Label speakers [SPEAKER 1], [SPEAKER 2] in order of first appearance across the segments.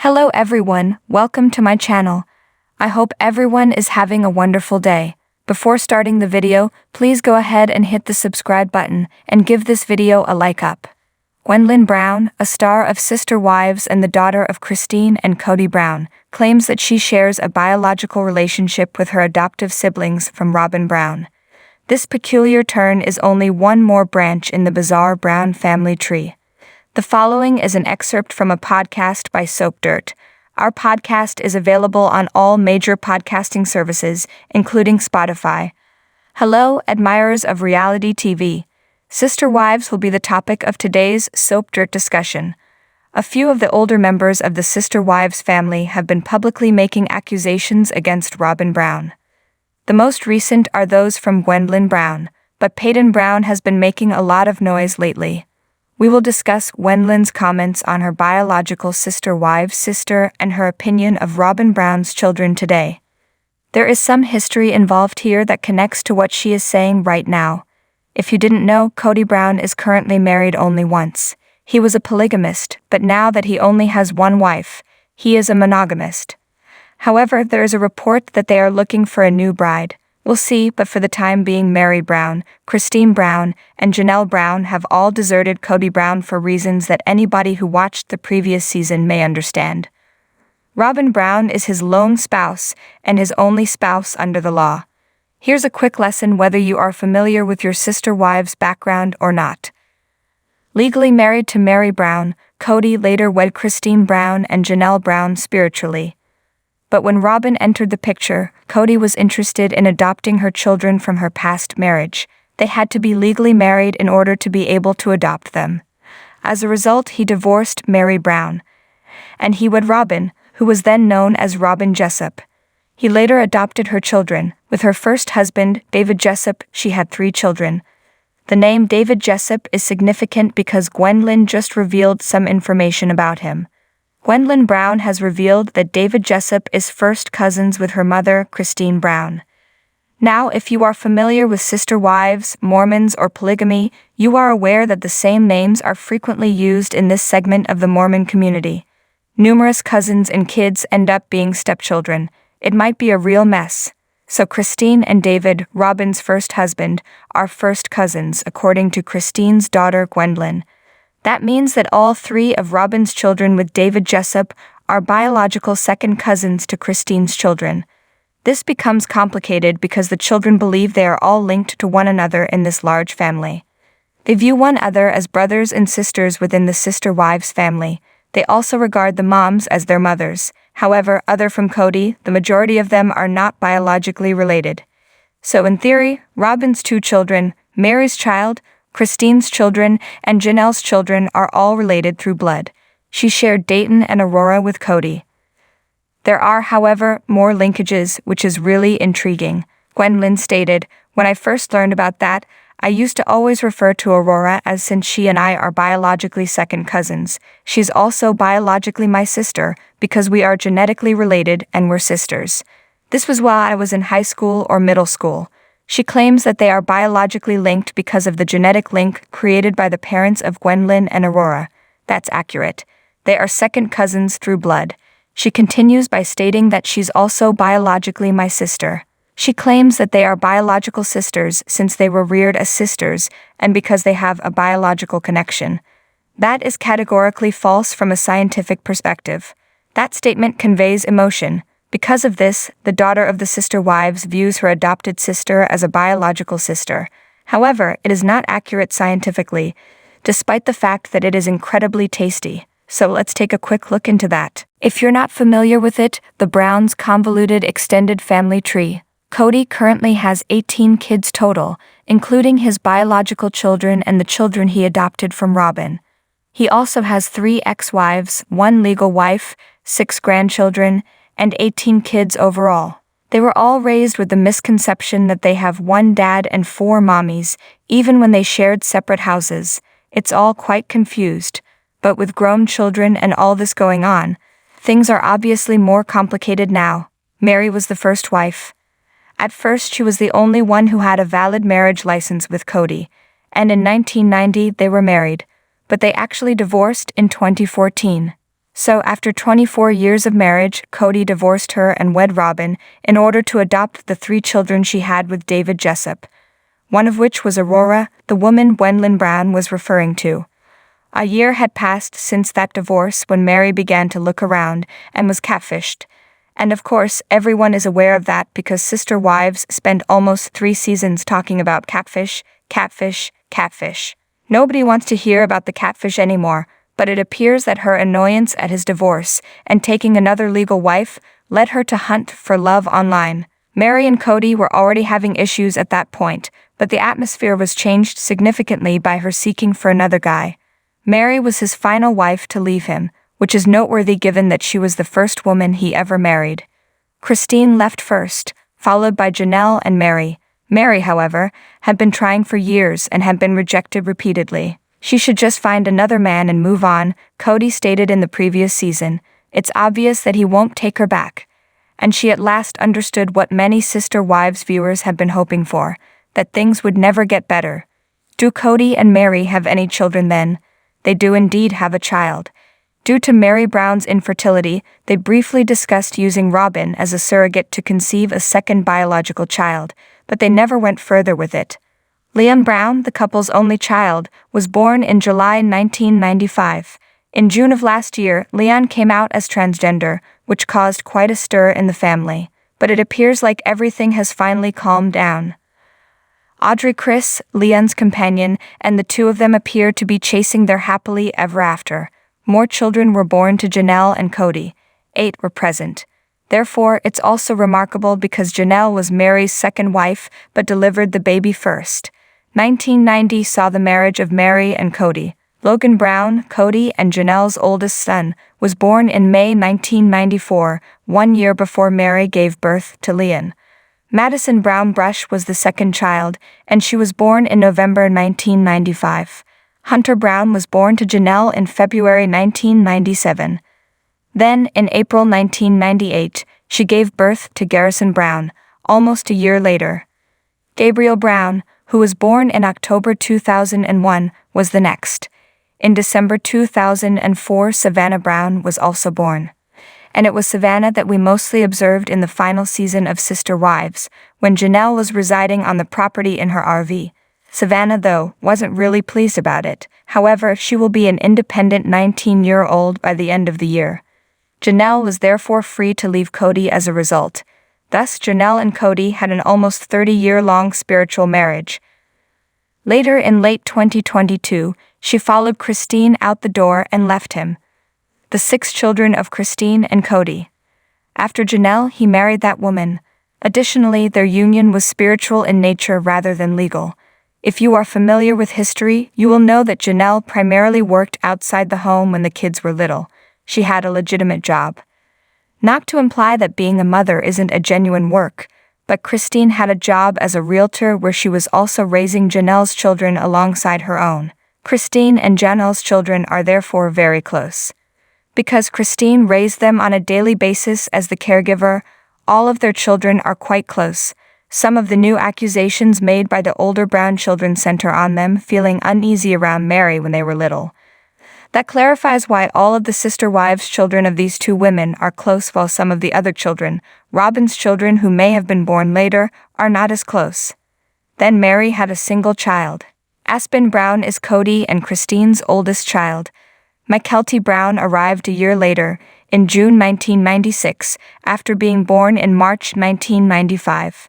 [SPEAKER 1] Hello everyone, welcome to my channel. I hope everyone is having a wonderful day. Before starting the video, please go ahead and hit the subscribe button and give this video a like up. Gwendlyn Brown, a star of Sister Wives and the daughter of Christine and Cody Brown, claims that she shares a biological relationship with her adoptive siblings from Robyn Brown. This peculiar turn is only one more branch in the bizarre Brown family tree. The following is an excerpt from a podcast by Soap Dirt. Our podcast is available on all major podcasting services, including Spotify. Hello, admirers of reality TV. Sister Wives will be the topic of today's Soap Dirt discussion. A few of the older members of the Sister Wives family have been publicly making accusations against Robyn Brown. The most recent are those from Gwendlyn Brown, but Peyton Brown has been making a lot of noise lately. We will discuss Gwendlyn's comments on her biological sister Wives' sister and her opinion of Robyn Brown's children today. There is some history involved here that connects to what she is saying right now. If you didn't know, Cody Brown is currently married only once. He was a polygamist, but now that he only has one wife, he is a monogamist. However, there is a report that they are looking for a new bride. We'll see, but for the time being, Mary Brown, Christine Brown, and Janelle Brown have all deserted Cody Brown for reasons that anybody who watched the previous season may understand. Robyn Brown is his lone spouse and his only spouse under the law. Here's a quick lesson whether you are familiar with your sister wives' background or not. Legally married to Mary Brown, Cody later wed Christine Brown and Janelle Brown spiritually. But when Robyn entered the picture, Cody was interested in adopting her children from her past marriage. They had to be legally married in order to be able to adopt them. As a result, he divorced Mary Brown, and he wed Robyn, who was then known as Robyn Jessup. He later adopted her children. With her first husband, David Jessup, she had 3 children. The name David Jessup is significant because Gwendlyn just revealed some information about him. Gwendlyn Brown has revealed that David Jessup is first cousins with her mother, Christine Brown. Now, if you are familiar with sister wives, Mormons, or polygamy, you are aware that the same names are frequently used in this segment of the Mormon community. Numerous cousins and kids end up being stepchildren. It might be a real mess. So Christine and David, Robyn's first husband, are first cousins, according to Christine's daughter, Gwendlyn. That means that all 3 of Robyn's children with David Jessup are biological second cousins to Christine's children. This becomes complicated because the children believe they are all linked to one another in this large family. They view one another as brothers and sisters within the sister wives family. They also regard the moms as their mothers. However, other from Cody, the majority of them are not biologically related. So in theory, Robyn's 2 children, Mary's child, Christine's children, and Janelle's children are all related through blood. She shared Dayton and Aurora with Cody. There are, however, more linkages, which is really intriguing. Gwendlyn stated, "When I first learned about that, I used to always refer to Aurora as since she and I are biologically second cousins. She's also biologically my sister because we are genetically related and we're sisters. This was while I was in high school or middle school." She claims that they are biologically linked because of the genetic link created by the parents of Gwendlyn and Aurora. That's accurate. They are second cousins through blood. She continues by stating that she's also biologically my sister. She claims that they are biological sisters since they were reared as sisters and because they have a biological connection. That is categorically false from a scientific perspective. That statement conveys emotion. Because of this, the daughter of the sister wives views her adopted sister as a biological sister. However, it is not accurate scientifically, despite the fact that it is incredibly tasty. So let's take a quick look into that. If you're not familiar with it, the Browns' convoluted extended family tree. Cody currently has 18 kids total, including his biological children and the children he adopted from Robyn. He also has 3 ex-wives, 1 legal wife, 6 grandchildren, and 18 kids overall. They were all raised with the misconception that they have 1 dad and 4 mommies, even when they shared separate houses. It's all quite confused. But with grown children and all this going on, things are obviously more complicated now. Mary was the first wife. At first, she was the only one who had a valid marriage license with Cody, and in 1990 they were married, but they actually divorced in 2014. So after 24 years of marriage, Cody divorced her and wed Robyn in order to adopt the 3 children she had with David Jessup, one of which was Aurora, the woman Gwendlyn Brown was referring to. A year had passed since that divorce when Mary began to look around and was catfished. And of course, everyone is aware of that because Sister Wives spend almost 3 seasons talking about catfish, catfish, catfish. Nobody wants to hear about the catfish anymore, but it appears that her annoyance at his divorce and taking another legal wife led her to hunt for love online. Mary and Cody were already having issues at that point, but the atmosphere was changed significantly by her seeking for another guy. Mary was his final wife to leave him, which is noteworthy given that she was the first woman he ever married. Christine left first, followed by Janelle and Mary. Mary, however, had been trying for years and had been rejected repeatedly. She should just find another man and move on, Cody stated in the previous season. It's obvious that he won't take her back. And she at last understood what many Sister Wives viewers had been hoping for, that things would never get better. Do Cody and Mary have any children then? They do indeed have a child. Due to Mary Brown's infertility, they briefly discussed using Robyn as a surrogate to conceive a second biological child, but they never went further with it. Liam Brown, the couple's only child, was born in July 1995. In June of last year, Leon came out as transgender, which caused quite a stir in the family, but it appears like everything has finally calmed down. Audrey Chris, Leon's companion, and the 2 of them appear to be chasing their happily ever after. More children were born to Janelle and Cody. 8 were present. Therefore, it's also remarkable because Janelle was Mary's second wife but delivered the baby first. 1990 saw the marriage of Mary and Cody. Logan Brown, Cody and Janelle's oldest son, was born in May 1994, 1 year before Mary gave birth to Leon. Madison Brown Brush was the second child, and she was born in November 1995. Hunter Brown was born to Janelle in February 1997. Then, in April 1998, she gave birth to Garrison Brown, almost a year later. Gabriel Brown, who was born in October 2001, was the next. In December 2004, Savannah Brown was also born. And it was Savannah that we mostly observed in the final season of Sister Wives, when Janelle was residing on the property in her RV. Savannah, though, wasn't really pleased about it. However, she will be an independent 19-year-old by the end of the year. Janelle was therefore free to leave Cody as a result. Thus, Janelle and Cody had an almost 30-year-long spiritual marriage. Later in late 2022, she followed Christine out the door and left him. The 6 children of Christine and Cody. After Janelle, he married that woman. Additionally, their union was spiritual in nature rather than legal. If you are familiar with history, you will know that Janelle primarily worked outside the home when the kids were little. She had a legitimate job. Not to imply that being a mother isn't a genuine work, but Christine had a job as a realtor where she was also raising Janelle's children alongside her own. Christine and Janelle's children are therefore very close. Because Christine raised them on a daily basis as the caregiver, all of their children are quite close. Some of the new accusations made by the older Brown children center on them feeling uneasy around Mary when they were little. That clarifies why all of the Sister Wives' children of these 2 women are close while some of the other children, Robyn's children who may have been born later, are not as close. Then Mary had a single child. Aspen Brown is Cody and Christine's oldest child. Mykelti Brown arrived a year later, in June 1996, after being born in March 1995.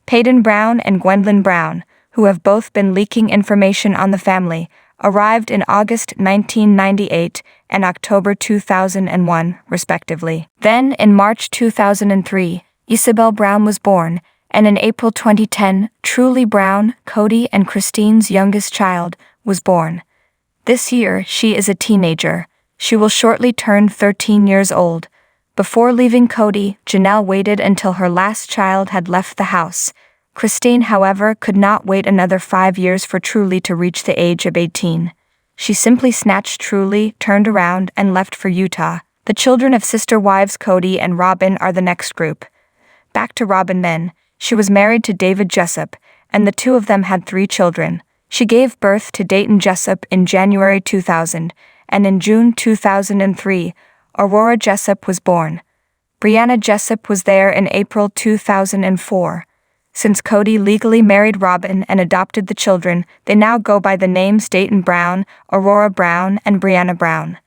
[SPEAKER 1] Peyton Brown and Gwendlyn Brown, who have both been leaking information on the family, arrived in August 1998 and October 2001, respectively. Then, in March 2003, Isabel Brown was born, and in April 2010, Truly Brown, Cody and Christine's youngest child, was born. This year, she is a teenager. She will shortly turn 13 years old. Before leaving Cody, Janelle waited until her last child had left the house. Christine, however, could not wait another 5 years for Truly to reach the age of 18. She simply snatched Truly, turned around, and left for Utah. The children of Sister Wives Cody and Robyn are the next group. Back to Robyn then. She was married to David Jessup, and the 2 of them had 3 children. She gave birth to Dayton Jessup in January 2000, and in June 2003, Aurora Jessup was born. Brianna Jessup was there in April 2004. Since Cody legally married Robyn and adopted the children, they now go by the names Dayton Brown, Aurora Brown, and Brianna Brown.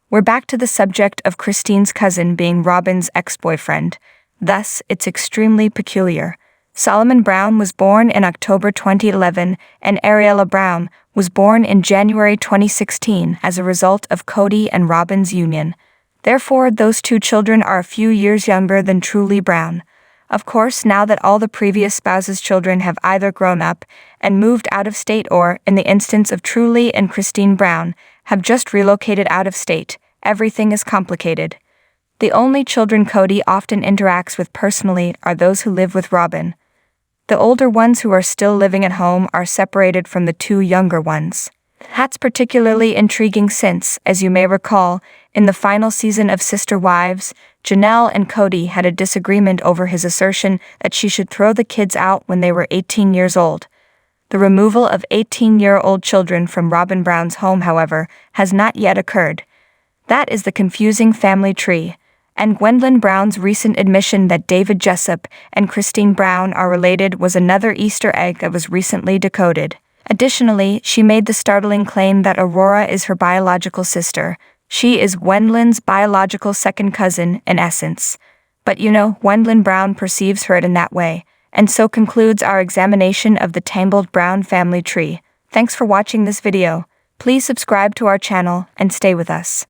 [SPEAKER 1] We're back to the subject of Christine's cousin being Robyn's ex-boyfriend. Thus, it's extremely peculiar. Solomon Brown was born in October 2011, and Ariella Brown was born in January 2016 as a result of Cody and Robyn's union. Therefore, those two children are a few years younger than Truly Brown. Of course, now that all the previous spouses' children have either grown up and moved out of state or, in the instance of Truly and Christine Brown, have just relocated out of state, everything is complicated. The only children Cody often interacts with personally are those who live with Robyn. The older ones who are still living at home are separated from the two younger ones. That's particularly intriguing since, as you may recall, in the final season of Sister Wives, Janelle and Cody had a disagreement over his assertion that she should throw the kids out when they were 18 years old. The removal of 18-year-old children from Robyn Brown's home, however, has not yet occurred. That is the confusing family tree, and Gwendlyn Brown's recent admission that David Jessup and Christine Brown are related was another Easter egg that was recently decoded. Additionally, she made the startling claim that Aurora is her biological sister. She is Gwendlyn's biological second cousin, in essence. But Gwendlyn Brown perceives her in that way, and so concludes our examination of the tangled Brown family tree. Thanks for watching this video. Please subscribe to our channel and stay with us.